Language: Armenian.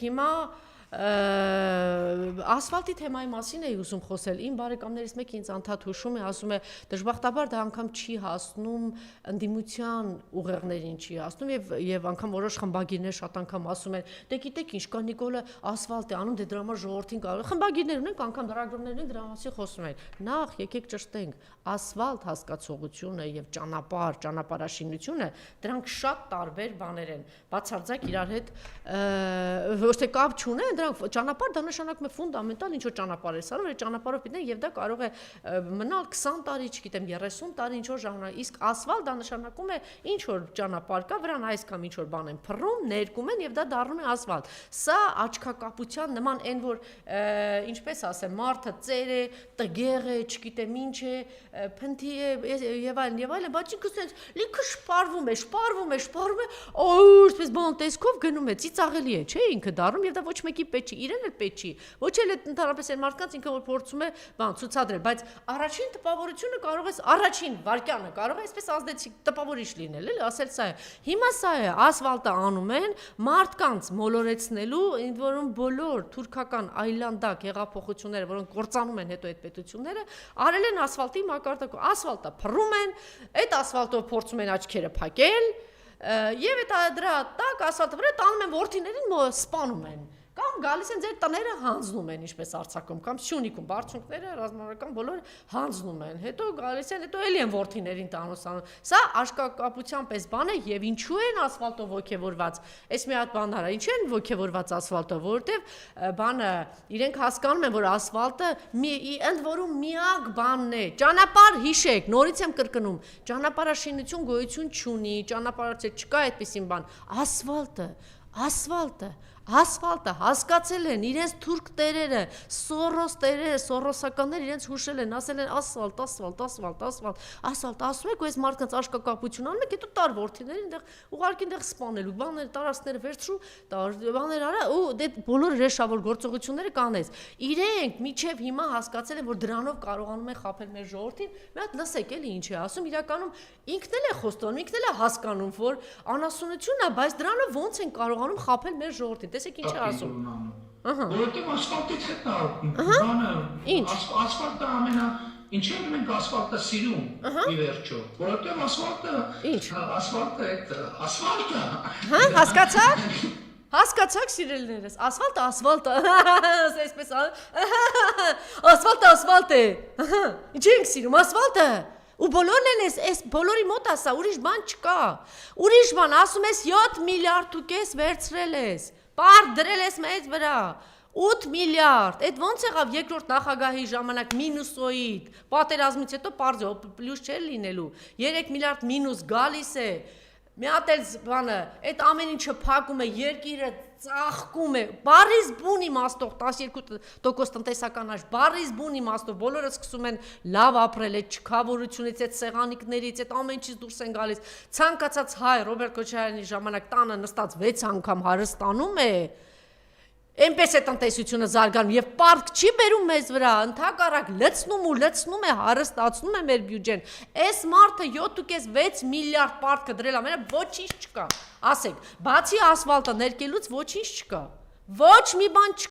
հիմա ասֆալտի թեմայի մասին էի ուզում խոսել, իմ բարեկամներից մեկը ինձ անդադ հուշում է, ասում է դժբախտաբար դա անգամ չի հասնում ընդդիմության ուղեղներին չի հասնում եւ անգամ որոշ խմբագիրներ շատ անգամ ասում են, դե գիտեք ինչ կա Նիկոլը ասֆալտ է անում, դե դրա համար ժողովրդին կարող խմբագիրներ ունենք, անգամ լրագրողներն են դրա մասին խոսում են։ Նախ եկեք ճշտենք, ասֆալտ հասկացողությունը եւ ճանապարհաշինությունը դրանք շատ տարբեր բաներ են, բացարձակ իրար հետ ոչ թե կապ չունեն, դրանք ճանապարհ դա նշանակում է ֆունդամենտալ ինչ որ ճանապարհ է սարում, այդ ճանապարհով պիտի եւ դա կարող է մնալ 20 տարի, չգիտեմ, 30 տարի ինչ որ ժամանակ, իսկ ասֆալտ դա նշանակում է ինչ որ ճանապարհ կա, վրան այս կամ ինչ որ բան են փռում, ներկում են եւ դա դառնում է ասֆալտ։ Սա աչքակապության նման այն որ ինչպես ասեմ, մարդը ծեր է, տգեղ է, չգիտեմ ինչ է, փնթի է եւ այլն, բայց ինքս լիքը շպարվում է, այսպես բան տեսքով գնում է, ծիծաղելի է, չէ՞ ինքը դառնում եւ դա ոչ մեկի պետք չի, իրեն էլ պետք չի, ոչ էլ ընդհանրապես այն մարդկանց ինքը որ փորձում է բան ցուցադրել, բայց առաջին տպավորությունը կարող է առաջին վարկյանը կարող է այսպես ազդեցիկ տպավորիչ լինել, էլի, ասել սա է։ Հիմա սա է, ասֆալտը անում են մարդկանց մոլորեցնելու, ընդ որում բոլոր թուրքական այլանդակ հեղափոխությունները, որոնք կործանում են հետո այդ պետությունները, արել են ասֆալտի մակարդակով, ասֆալտը փռում են, այդ ասֆալտով փորձում են աչքերը փակել, եւ դրա տակ ասфальտը վրա տանում են ворթիներին սպանում են կամ գալիս են ձեր տները հանձնում են ինչպես Արցախում կամ Սյունիքում բարձունքները ռազմավարական բոլորը հանձնում են հետո գալիս են հետո էլի են ворթիներին տանում սա աշկակապության պես բան է եւ ինչու են ասֆալտով ոգևորված այս մի հատ բան արա ինչու են ոգևորված ասֆալտով որովհետեւ բանը իրենք հասկանում են որ ասֆալտը ընդ որում միակ բանն է ճանապարհ հիշեք նորից եմ կրկնում ճանապարհաշինություն գոյություն չունի ճանապարհացել չկա այդպիսին բան ասֆալտը հասկացել են իրենց թուրք տերերը, Սորոս տերերը, սորոսականներ իրենց հուշել են, ասել են ասֆալտ, ասում եք ու այս մարդկանց աշկակապություն անում եք, հետո տար ворթիներին այնտեղ ուղարկի այնտեղ սպանելու, բաներ տարածքները վերցրու, բաներ արա ու դե բոլոր ռեշավոր գործողությունները կանես։ Իրենք միջև հիմա հասկացել են, որ դրանով կարողանում են խաբել մեր ժողովրդին, մի հատ լսեք էլի ինչ է ասում, իրականում ինքն էլ է խոստանում, ինքն էլ է հասկանում, որ անասունությունն է, բայց դրանով ոնց են կարողանում խաբել մեր ժողովրդին։ Տեսեք ինչ է ասում։ Որովհետև ասֆալտից հետ բանը, ասֆալտը ինչի՞ մենք ասֆալտը սիրում ի վերջո, որովհետև ասֆալտը, Հասկացաք սիրելիներս, ասֆալտը, այսպես ասֆալտ է, ինչ ենք սիրում, ասֆալտը, ու բոլորն են այս բոլորի մոտ ասա, ուրիշ բան չկա, ուրիշ բան, ասում ես 7 միլիարդ ու կես վերցրել ես, պարդ դրել ես մեծ վրա, 8 միլիարդ, այդ ոնց եղավ երկրորդ նախագահի ժամանակ մինուսոիդ, պատերազմից հետո պարզ է, պլյուս չէր լինելու, 3 միլիարդ մինուս գալիս է, մի հատ էլ բանը, այդ ամեն ինչը փակում է, երկիրը ծաղկում է, բարիզ բուն իմաստով, 12% տնտեսական աճ, բարիզ բուն իմաստով, բոլորը սկսում են լավ ապրել, այդ չքավորությունից, այդ սեղանիկներից, այդ ամեն ինչից դուրս են գալիս, ցանկացած հայ Ռոբերտ Քոչարյանի ժամանակ տանը նստած 6 անգամ հարստանում է, այնպես է տնտեսությունը զարգանում եւ պարտք չի բերում մեզ վրա, ընդհակառակ լցնում է, հարստացնում է մեր բյուջեն։ Այս մարդը 7.6 միլիարդ պարտքը դրել ամենը ոչինչ չկա։ Ասեք, բացի ասֆալտը ներկելուց ոչինչ չկա։ Ոչ մի բան